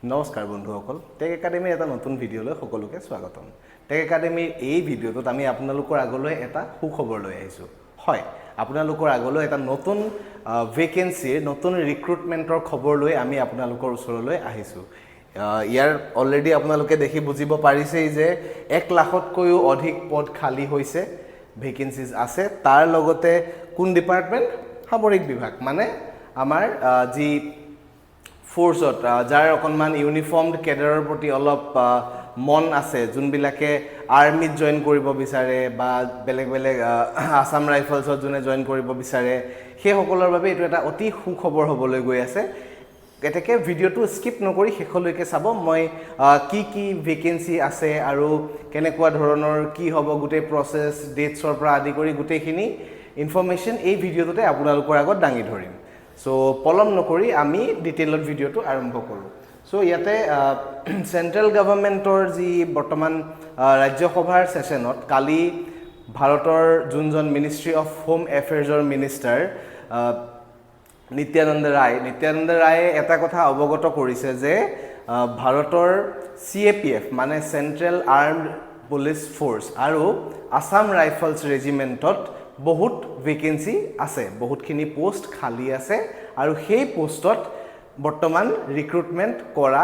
নমস্কাৰ বন্ধুসকল টেক একাডেমীৰ এটা নতুন ভিডিঅ'লৈ সকলোকে স্বাগতম টেক একাডেমীৰ এই ভিডিঅ'টোত আমি আপোনালোকৰ আগলৈ এটা সুখবৰ লৈ আহিছোঁ হয় আপোনালোকৰ আগলৈ এটা নতুন ভেকেন্সিৰ নতুন ৰিক্ৰুটমেন্টৰ খবৰ লৈ আমি আপোনালোকৰ ওচৰলৈ আহিছোঁ ইয়াৰ অলৰেডি আপোনালোকে দেখি বুজিব পাৰিছেই যে 1 লাখতকৈও অধিক পদ খালী হৈছে ভেকেন্সিজ আছে তাৰ লগতে কোন ডিপাৰ্টমেন্ট সামৰিক বিভাগ মানে আমাৰ যি ফোৰ্সত যাৰ অকনমান ইউনিফৰ্মড কেডাৰৰ প্ৰতি অলপ মন আছে যোনবিলাকে আৰ্মিত জয়েন কৰিব বিচাৰে বা বেলেগ বেলেগ আসাম ৰাইফলছত যোনে জয়েন কৰিব বিচাৰে সেই সকলৰ বাবে এটো এটা অতি সুখবৰ হ'বলৈ গৈ আছে এতেকে ভিডিঅ'টো স্কিপ নকৰি শেষলৈকে চাব মই কি ভেকেন্সি আছে আৰু কেনেকুৱা ধৰণৰ কি হ'ব গোটেই প্ৰসেস ডেটছৰ পৰা আদি কৰি গোটেইখিনি ইনফৰমেশন এই ভিডিঅ'টোতে আপোনালোকৰ আগত দাঙি ধৰিম সো পলম নকৰি আমি ডিটেইলত ভিডিঅ'টো আৰম্ভ কৰো সো ইয়াতে সেন্ট্ৰেল গভৰ্নমেন্টৰ যি বৰ্তমান ৰাজ্যসভাৰ সেশনত কালি ভাৰতৰ যোনজন মিনিষ্ট্ৰি অফ হোম এফেয়াৰ্ছৰ মিনিষ্টাৰ নিত্যানন্দ ৰায়ে এটা কথা অৱগত কৰিছে যে ভাৰতৰ CAPF মানে সেন্ট্ৰেল আৰ্মড পুলিচ ফোৰ্স আৰু আসাম ৰাইফলছ ৰেজিমেন্টত বহুত ভেকেন্সি আছে বহুতখিনি পোষ্ট খালি আছে আৰু সেই পোষ্টত বৰ্তমান ৰিক্ৰুটমেন্ট কৰা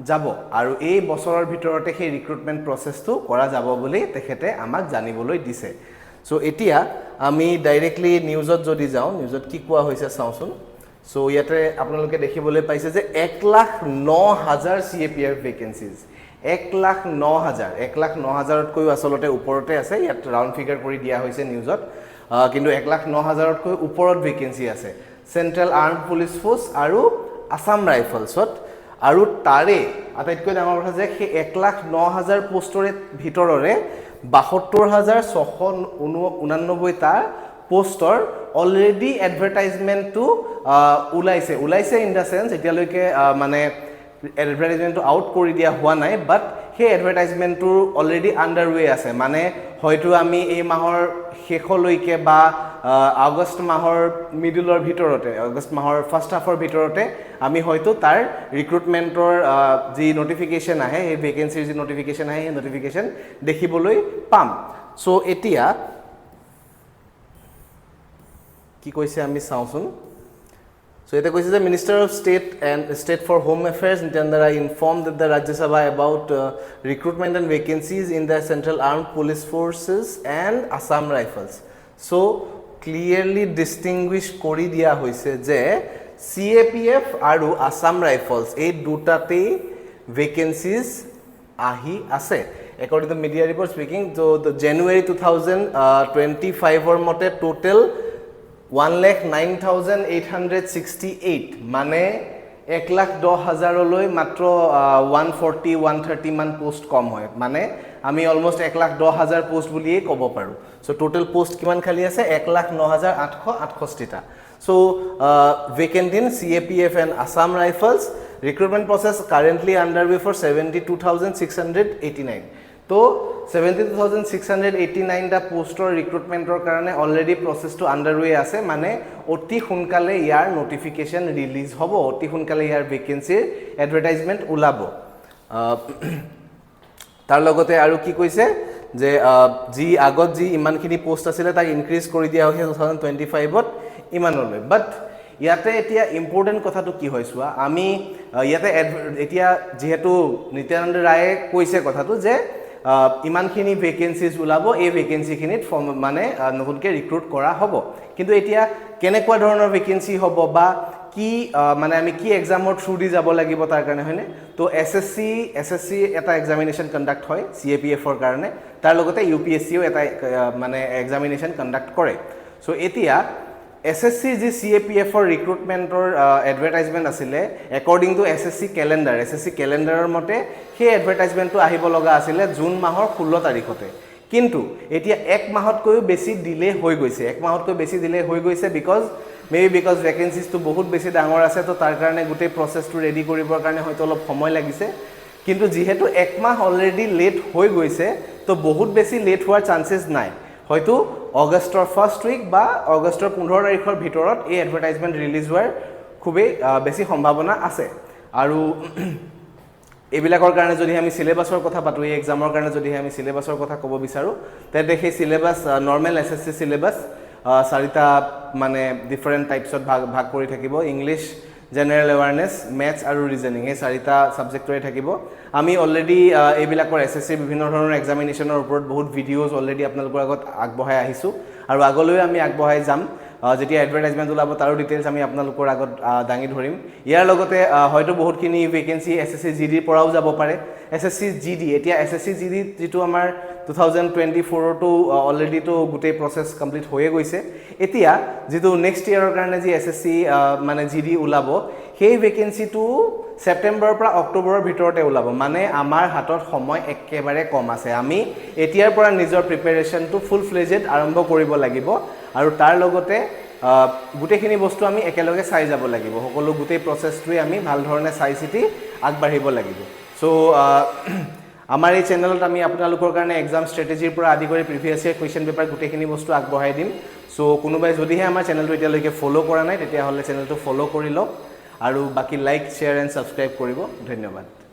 যাব আৰু এই বছৰৰ ভিতৰতে সেই ৰিক্ৰুটমেন্ট প্ৰসেসটো কৰা যাব বুলি তেখেতে আমাক জানিবলৈ দিছে সো এতিয়া আমি ডাইৰেক্টলি নিউজত যদি যাও নিউজত কি কোৱা হৈছে চাওচোন সো ইয়াতে আপোনালোকে দেখিবলৈ পাইছে যে 1,09,000 CAPF ভেকেন্সিজ 1,09,000 তকৈ আসলতে ওপৰতে আছে ইয়াত ৰাউন্ড ফিগাৰ কৰি দিয়া হৈছে নিউজত কিন্তু 1,09,000 তকৈ ওপৰত ভেকেন্সি আছে সেন্ট্ৰেল আৰ্মড পুলিচ ফোৰ্স আৰু আসাম ৰাইফলছত আৰু তাৰে আটাইতকৈ ডাঙৰ কথা যে সেই 1,09,000 পোষ্টৰে ভিতৰৰে 72,689 টা পোষ্টৰ অলৰেডি এডভাৰটাইজমেন্টটো ওলাইছে ইন দা সেন্স এতিয়ালৈকে মানে এডভাৰটাইজমেন্টটো আউট কৰি দিয়া হোৱা নাই বাট সেই এডভাৰটাইজমেন্টটো অলৰেডি আন্ডাৰৱে আছে মানে হয়তো আমি এই মাহৰ শেষলৈকে বা আগষ্ট মাহৰ মিডলৰ ভিতৰতে আগষ্ট মাহৰ ফাৰ্স্ট হাফৰ ভিতৰতে আমি হয়তো তাৰ ৰিক্ৰুটমেন্টৰ যি নটিফিকেশন আহে এই ভেকেন্সিৰ যি নটিফিকেশন আহে এই নটিফিকেশন দেখিবলৈ পাম সো এতিয়া কি কৈছে আমি চাওচোন So it is the Minister of State for Home Affairs Nityananda Rai informed that the Rajya Sabha about recruitment and vacancies in the Central Armed Police Forces and Assam Rifles. So clearly distinguish kori dia hoise je CAPF aru Assam Rifles ei dutate vacancies ahi ase. According to the media report speaking, so the January 2025 or mote total 1,09,868 মানে 1,10,000 লৈ মাত্ৰ 140 130 মান post কম হয় মানে আমি almost 1,10,000 post বুলিয়ে ক'ব পাৰো সো টোটাল পোষ্ট কিমান খালি আছে 1,09,868 টা so vacant in CAPF and Assam Rifles recruitment process currently underway for 72,689 তো 72,689 টা পোষ্টৰ ৰিক্ৰুটমেন্টৰ কাৰণে অলৰেডি প্ৰসেসটো আন্ডাৰৱে আছে মানে অতি সোনকালে ইয়াৰ নটিফিকেশন ৰিলিজ হ'ব অতি সোনকালে ইয়াৰ ভেকেন্সিৰ এডভাৰটাইজমেন্ট ওলাব তাৰ লগতে আৰু কি কৈছে যে যি আগত যি ইমানখিনি পোষ্ট আছিল তাক ইনক্ৰিজ কৰি দিয়া হৈছে 2025 ত ইমানলৈ বাট ইয়াতে এতিয়া ইম্পৰ্টেন্ট কথাটো কি হৈছোৱা আমি ইয়াতে এতিয়া যেহেতু নিত্যানন্দ ৰায়ে কৈছে কথাটো যে ইমানখিনি ভেকেন্সিজ ওলাব এই ভেকেন্সিখিনিত মানে নতুনকৈ ৰিক্ৰুট কৰা হ'ব কিন্তু এতিয়া কেনেকুৱা ধৰণৰ ভেকেন্সি হ'ব বা কি মানে আমি কি এক্সামৰ থ্ৰু দি যাব লাগিব তাৰ কাৰণে হয়নে তো এসএসসি এটা এক্সামিনেশন কন্ডাক্ট হয় CAPF ৰ কাৰণে তাৰ লগতে UPSCও এটা মানে এক্সামিনেশন কন্ডাক্ট কৰে সো এতিয়া SSC যি CAPF ৰ ৰিক্ৰুটমেন্টৰ এডভাৰটাইজমেন্ট আছিল একৰ্ডিং টু SSC ক্যালেন্ডাৰৰ মতে সেই এডভাৰটাইজমেন্টটো আহিব লগা আছিল জুন মাহৰ 16 তাৰিখতে কিন্তু এতিয়া এক মাহতকৈ বেছি ডিলে হৈ গৈছে বিকজ ভেকেন্সিজটো বহুত বেছি ডাঙৰ আছে তো তাৰ কাৰণে গোটেই প্ৰসেসটো ৰেডি কৰিবৰ কাৰণে হয়তো অলপ সময় লাগিছে কিন্তু যেহেতু এক মাহ অলৰেডি লেট হৈ গৈছে তো বহুত বেছি লেট হোৱাৰ চান্সেস নাই হয়তো আগষ্টৰ ফাৰ্স্ট উইক বা আগষ্টৰ 15 তাৰিখৰ ভিতৰত এই এডভাৰটাইজমেন্ট ৰিলিজ হোৱাৰ খুবেই বেছি সম্ভাৱনা আছে আৰু এইবিলাকৰ কাৰণে যদি আমি সিলেবাছৰ কথা পাতো এই এক্সামৰ কাৰণে যদি আমি সিলেবাছৰ কথা ক'ব বিচাৰো তেন্তে সেই সিলেবাছ নৰ্মেল এছএছচি সিলেবাছ চাৰিটা মানে ডিফাৰেণ্ট টাইপছত ভাগ কৰি থাকিব ইংলিছ জেনেৰেল এৱাৰনেছ মেথছ আৰু ৰিজনিং এই চাৰিটা সাবজেক্টৰে থাকিব আমি অলৰেডি এইবিলাকৰ এছএছচি বিভিন্ন ধৰণৰ এক্সামিনেশ্যনৰ ওপৰত বহুত ভিডিঅ'জ অলৰেডি আপোনালোকৰ আগত আগবঢ়াই আহিছোঁ আৰু আগলৈ আমি আগবঢ়াই যাম যেতিয়া এডভাৰটাইজমেণ্ট ওলাব তাৰো ডিটেইলছ আমি আপোনালোকৰ আগত দাঙি ধৰিম ইয়াৰ লগতে হয়তো বহুতখিনি ভেকেঞ্চি এছএছচি জিডিৰ পৰাও যাব পাৰে এছএছচি জিডি এতিয়া এছএছচি জিডি যিটো আমাৰ 2024তো অলৰেডিটো গোটেই প্ৰচেছ কমপ্লিট হৈয়ে গৈছে এতিয়া যিটো নেক্সট ইয়াৰৰ কাৰণে যি এছএছচি মানে জিডি ওলাব সেই ভেকেঞ্চিটো সেপ্টেম্বৰৰ পৰা অক্টোবৰৰ ভিতৰতে ওলাব মানে আমাৰ হাতত সময় একেবাৰে কম আছে আমি এতিয়াৰ পৰা নিজৰ প্ৰিপাৰেচনটো ফুল ফ্লেজেড আৰম্ভ কৰিব লাগিব আৰু তাৰ লগতে গোটেইখিনি বস্তু আমি একেলগে চাই যাব লাগিব সকলো গোটেই প্ৰচেছটোৱে আমি ভাল ধৰণে চাই চিতি আগবাঢ়িব লাগিব সো আমাৰ এই চেনেলত আমি আপোনালোকৰ কাৰণে এক্সাম ষ্ট্ৰেটেজিৰ পৰা আদি কৰি প্ৰিভিয়াছ ইয়াৰ কুৱেশ্যন পেপাৰ গোটেইখিনি বস্তু আগবঢ়াই দিম সো কোনোবাই যদিহে আমাৰ চেনেলটো এতিয়ালৈকে ফ'ল' কৰা নাই তেতিয়াহ'লে চেনেলটো ফ'ল' কৰি লওক আৰু বাকি লাইক শ্বেয়াৰ এণ্ড ছাবস্ক্ৰাইব কৰিব ধন্যবাদ